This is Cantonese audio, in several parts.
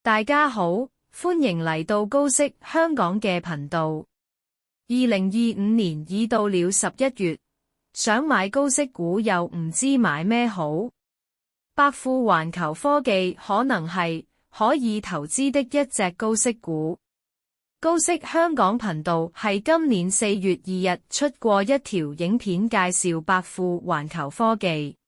大家好，歡迎嚟到高息香港嘅頻道。2025年已到了11月，想買高息股又唔知買咩好。百富環球科技可能係可以投資的一隻高息股。高息香港頻道係今年4月2日出過一條影片介紹百富環球科技。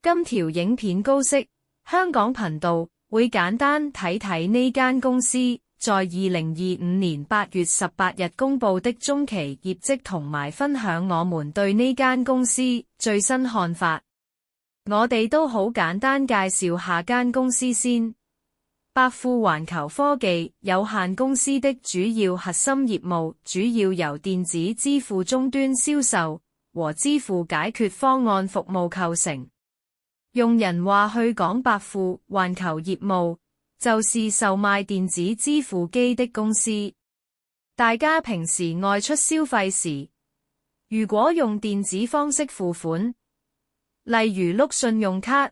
今條影片高息香港頻道會簡單睇睇呢間公司在2025年8月18日公布的中期業績，同埋分享我們對呢間公司最新看法。我哋都好簡單介紹下間公司先。百富環球科技有限公司的主要核心業務主要由電子支付終端銷售和支付解決方案服務構成。用人話去講百富環球業務，就是售賣電子支付機的公司。大家平時外出消費時，如果用電子方式付款，例如碌信用卡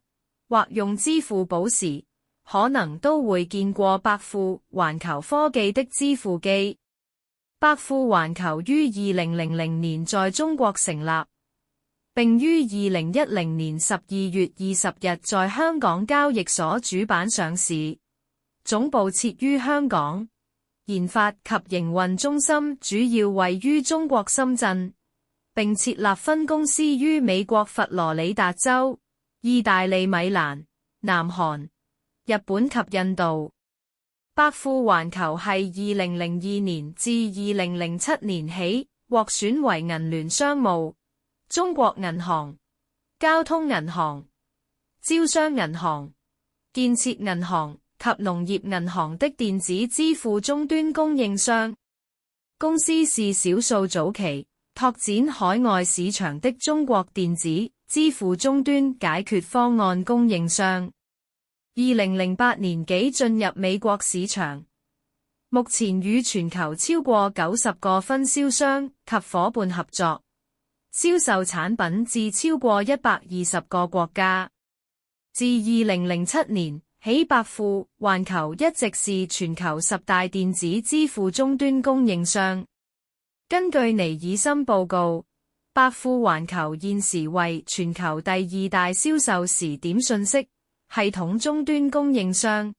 或用支付寶時，可能都會見過百富環球科技的支付機。百富環球於2000年在中國成立，並於2010年12月20日在香港交易所主板上市，總部設於香港，研發及營運中心主要位於中國深圳，並設立分公司於美國佛羅里達州、意大利米蘭、南韓、日本及印度。百富環球係2002年至2007年起獲選為銀聯商務、中國銀行、交通銀行、招商銀行、建設銀行及農業銀行的電子支付終端供應商。公司是少數早期拓展海外市場的中國電子支付終端解決方案供應商。2008年起進入美國市場，目前與全球超過90個分銷商及夥伴合作，銷售產品至超過120個國家。自2007年起，百富環球一直是全球10大電子支付終端供應商。根據尼爾森報告，百富環球現時為全球第2大銷售時點信息系統終端供應商。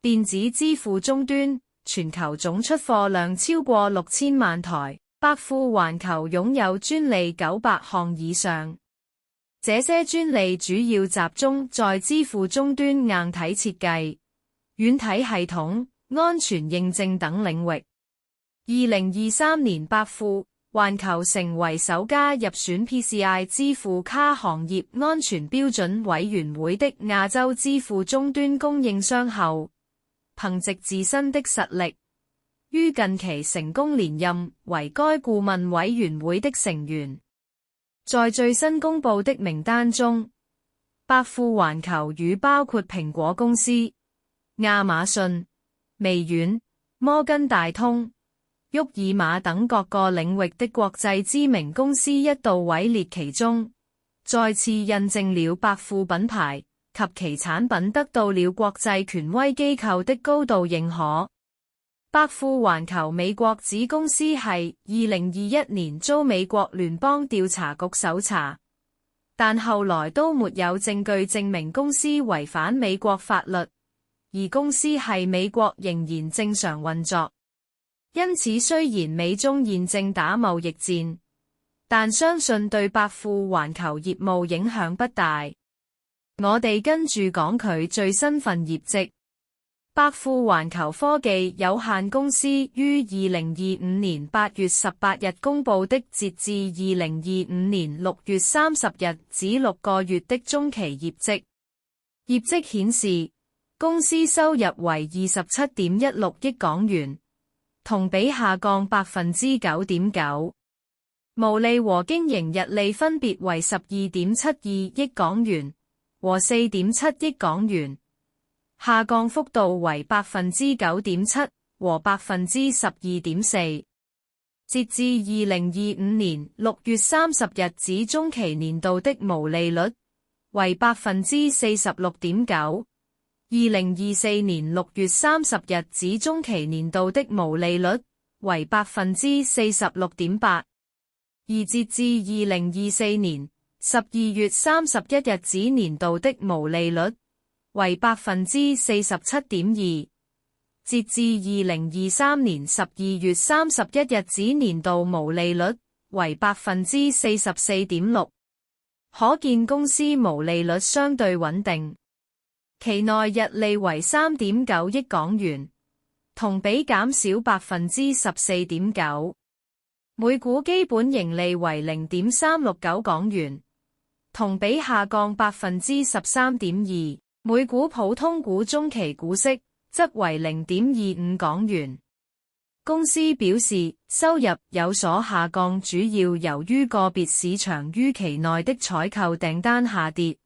電子支付終端全球總出貨量超過6000萬台，百富環球擁有專利900項以上。這些專利主要集中在支付終端硬體設計、軟體系統、安全認證等領域。2023年，百富環球成為首家入選 PCI 支付卡行業安全標準委員會的亞洲支付終端供應商後，憑藉自身的實力，於近期成功連任為該顧問委員會的成員。在最新公布的名單中，百富環球與包括蘋果公司、亞馬遜、微軟、摩根大通、沃爾瑪等各個領域的國際知名公司一度位列其中，再次印證了百富品牌及其產品得到了國際權威機構的高度認可。百富環球美國子公司係2021年遭美國聯邦調查局搜查，但後來都沒有證據證明公司違反美國法律，而公司係美國仍然正常運作。因此，雖然美中現正打貿易戰，但相信對百富環球業務影響不大。我哋跟住講佢最新份業績。百富環球科技有限公司於2025年8月18日公布的截至2025年6月30日止6個月的中期業績。業績顯示，公司收入為27.16億港元，同比下降 9.9%， 毛利和經營溢利分別為12.72億港元和4.7億港元，下降幅度為 9.7% 和 12.4%。截至2025年6月30日止中期年度的毛利率為 46.9%， 2024年6月30日止中期年度的毛利率為 46.8%， 而截至2024年12月31日止年度的毛利率為 47.2%， 截至2023年12月31日止年度毛利率為 44.6%， 可見公司毛利率相對穩定。期內溢利為 3.9 億港元，同比減少 14.9%， 每股基本盈利為 0.369 港元，同比下降 13.2%， 每股普通股中期股息則為 0.25 港元。公司表示，收入有所下降，主要由於個別市場於期內的採購訂單下跌，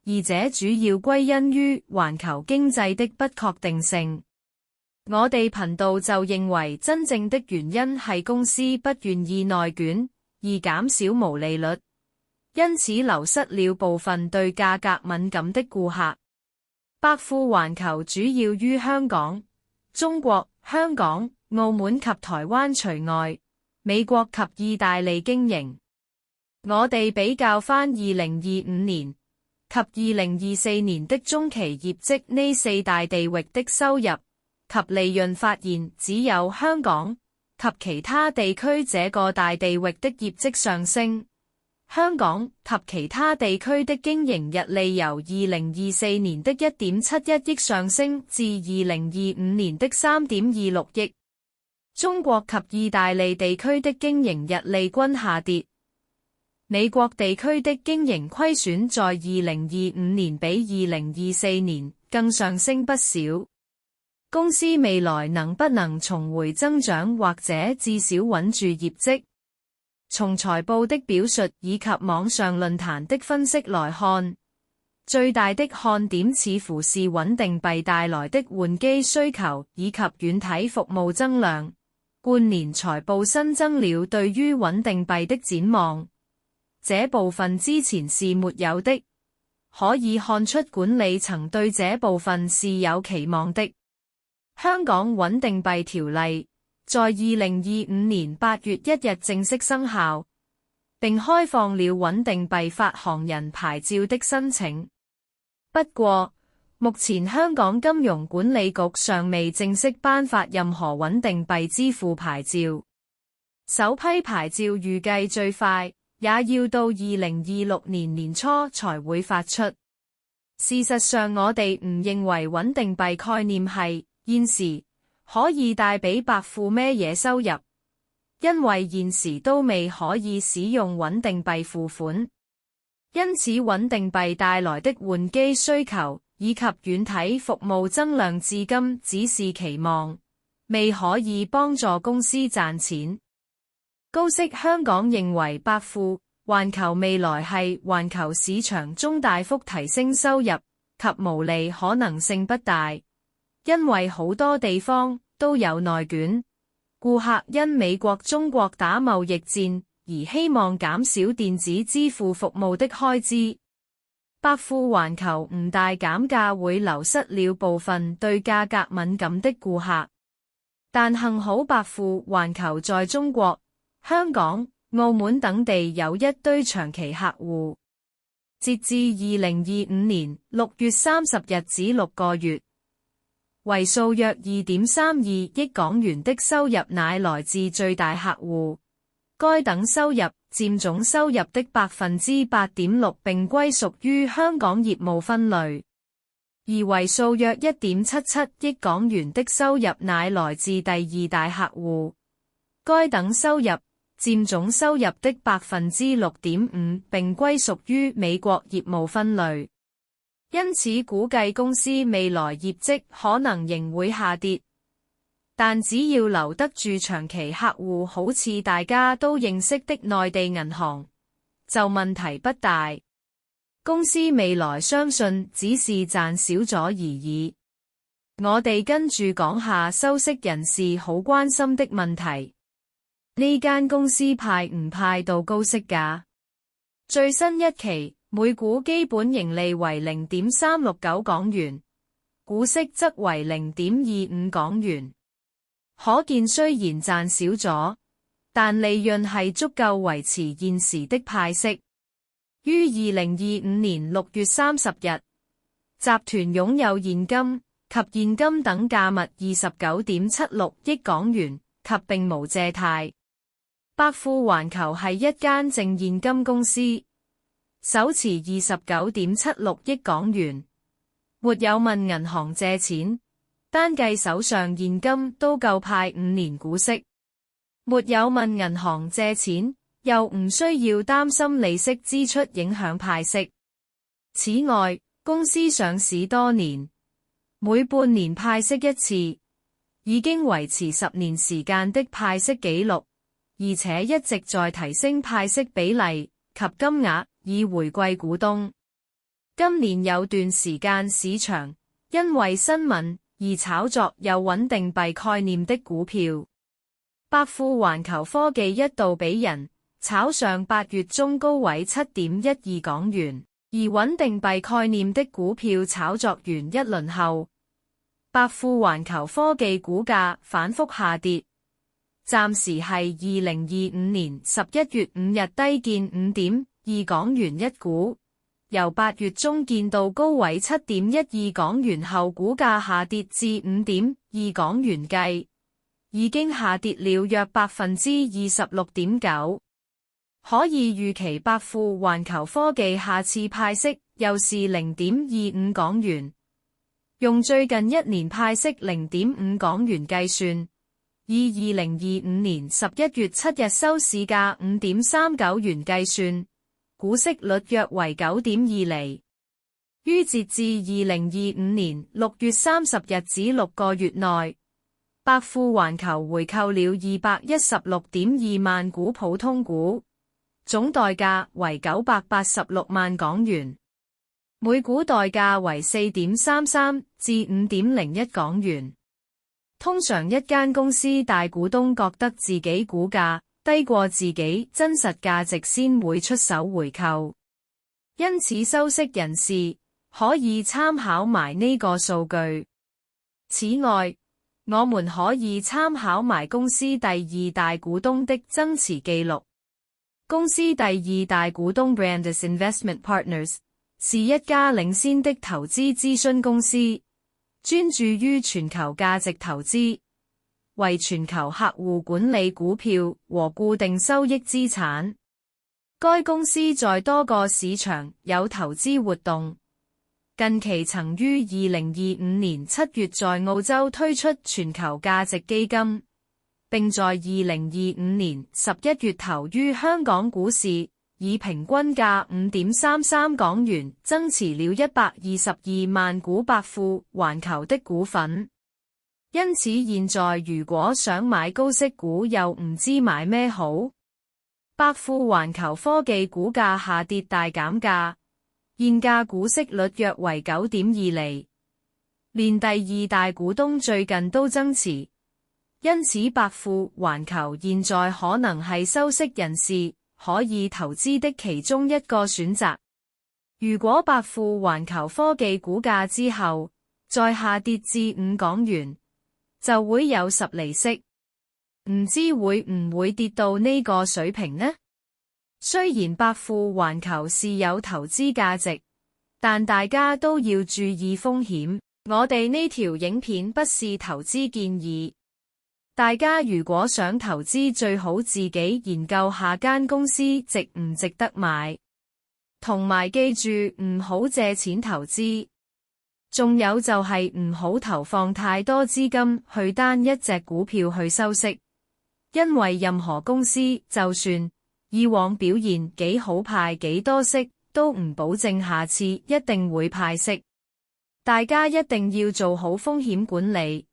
而這主要歸因於環球經濟的不確定性。我哋頻道就認為真正的原因係公司不願意內卷，而減少毛利率，因此流失了部分對價格敏感的顧客。百富環球主要於香港、中國、香港、澳門及台灣除外，美國及意大利經營。我哋比較返2025年及2024年的中期業績，呢四大地域的收入及利潤，發現只有香港及其他地區這個大地域的業績上升。香港及其他地區的經營溢利由2024年的 1.71 億上升至2025年的 3.26 億。中國及意大利地區的經營溢利均下跌。美國地區的經營虧損在2025年比2024年更上升不少。公司未來能不能重回增長，或者至少穩住業績？從財報的表述以及網上論壇的分析來看，最大的看點似乎是穩定幣帶來的換機需求以及軟體服務增量。半年財報新增了對於穩定幣的展望。這部分之前是沒有的，可以看出管理層對這部分是有期望的。香港穩定幣條例在2025年8月1日正式生效，並開放了穩定幣發行人牌照的申請。不過，目前香港金融管理局尚未正式頒發任何穩定幣支付牌照，首批牌照預計最快也要到2026年年初才會發出。事實上，我哋唔認為穩定幣概念係現時可以帶俾百富咩嘢收入，因為現時都未可以使用穩定幣付款，因此穩定幣帶來的換機需求以及軟體服務增量至今只是期望，未可以幫助公司賺錢。高息香港認為百富環球未來係環球市場中大幅提升收入及毛利可能性不大，因為好多地方都有內卷，顧客因美國中國打貿易戰而希望減少電子支付服務的開支。百富環球唔大減價會流失了部分對價格敏感的顧客，但幸好百富環球在中國、香港、澳門等地有一堆長期客戶。截至2025年6月30日止6個月，為數約 2.32 億港元的收入乃來自最大客戶，該等收入佔總收入的 8.6%， 並歸屬於香港業務分類。而為數約 1.77 億港元的收入乃來自第二大客戶，該等收入佔總收入的 6.5%， 並歸屬於美國業務分類。因此估計公司未來業績可能仍會下跌，但只要留得住長期客戶，好似大家都認識的內地銀行，就問題不大。公司未來相信只是賺少咗而已。我哋跟住講下收息人士好關心的問題。呢間公司派唔派到高息㗎？最新一期每股基本盈利為 0.369 港元，股息則為 0.25 港元。可見雖然賺少咗，但利潤係足夠維持現時的派息。於2025年6月30日，集團擁有現金及現金等價物 29.76 億港元及並無借貸。百富環球係一間淨現金公司，手持 29.76 億港元，沒有問銀行借錢，單計手上現金都夠派5年股息。沒有問銀行借錢，又唔需要擔心利息支出影響派息。此外，公司上市多年，每半年派息一次，已經維持10年時間的派息紀錄，而且一直在提升派息比例及金額以回饋股東。今年有段時間市場因為新聞而炒作有穩定幣概念的股票。百富環球科技一度俾人炒上8月中高位 7.12 港元，而穩定幣概念的股票炒作完一輪後，百富環球科技股價反覆下跌，暫時係2025年11月5日低見 5.2 港元一股，由8月中見到高位 7.12 港元後，股價下跌至 5.2 港元計，已經下跌了約 26.9%。可以預期百富環球科技下次派息又是 0.25 港元。用最近一年派息 0.5 港元計算，以2025年11月7日收市價 5.39 元計算，股息率約為 9.2 厘。於截至2025年6月30日止6個月內，百富環球回購了 216.2 萬股普通股，總代價為986萬港元，每股代價為 4.33 至 5.01 港元。通常一間公司大股東覺得自己股價低過自己真實價值先會出手回購，因此收息人士可以參考埋呢個數據。此外，我們可以參考埋公司第二大股東的增持記錄。公司第二大股東 Brandes Investment Partners 是一家領先的投資諮詢公司，專注於全球價值投資，為全球客戶管理股票和固定收益資產。該公司在多個市場有投資活動，近期曾於2025年7月在澳洲推出全球價值基金，並在2025年11月頭於香港股市以平均價 5.33 港元增持了122萬股百富環球的股份。因此現在如果想買高息股又唔知買咩好，百富環球科技股價下跌大減價，現價股息率約為 9.2 厘，連第二大股東最近都增持。因此百富環球現在可能係收息人士可以投資的其中一個選擇。如果百富環球科技股價之後再下跌至5港元，就會有10厘息，唔知會唔會跌到呢個水平呢？雖然百富環球是有投資價值，但大家都要注意風險。我哋呢條影片不是投資建議。大家如果想投資，最好自己研究下間公司值唔值得買，同埋記住唔好借錢投資。仲有就係唔好投放太多資金去單一隻股票去收息，因為任何公司就算以往表現幾好派幾多息，都唔保證下次一定會派息。大家一定要做好風險管理。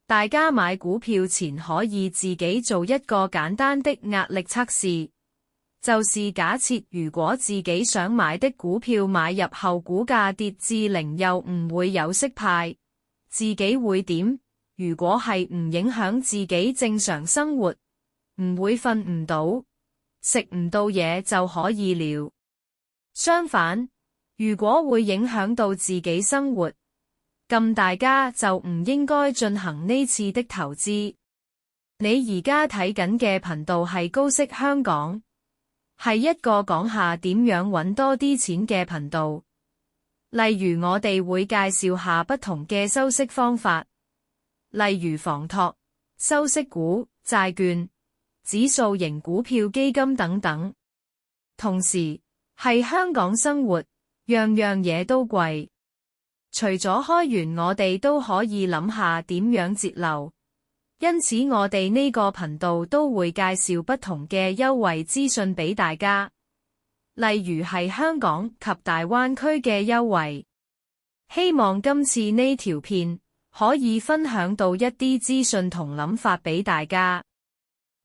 大家買股票前可以自己做一個簡單的壓力測試，就是假設如果自己想買的股票買入後股價跌至0又唔會有息派，自己會點？如果係唔影響自己正常生活，唔會瞓唔到、食唔到嘢就可以了。相反，如果會影響到自己生活，咁大家就唔應該進行呢次的投資。你而家睇緊嘅頻道係高息香港，係一個講下點樣搵多啲錢嘅頻道。例如我哋會介紹下不同嘅收息方法，例如房託、收息股、債券、指數型股票基金等等。同時，係香港生活，樣樣嘢都貴。除咗開源，我哋都可以諗下點樣節流。因此我哋呢個頻道都會介紹不同嘅優惠資訊俾大家，例如係香港及大灣區嘅優惠。希望今次呢條片可以分享到一啲資訊同諗法俾大家。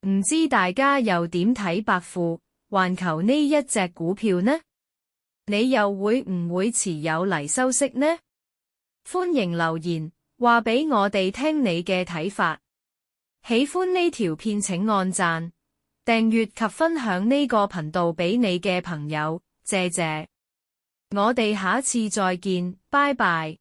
唔知大家又點睇百富環球呢一隻股票呢？你又會唔會持有嚟收息呢？歡迎留言話俾我哋聽你嘅睇法。喜歡呢條片請按讚、訂閱及分享呢個頻道俾你嘅朋友，謝謝。我哋下次再見，拜拜。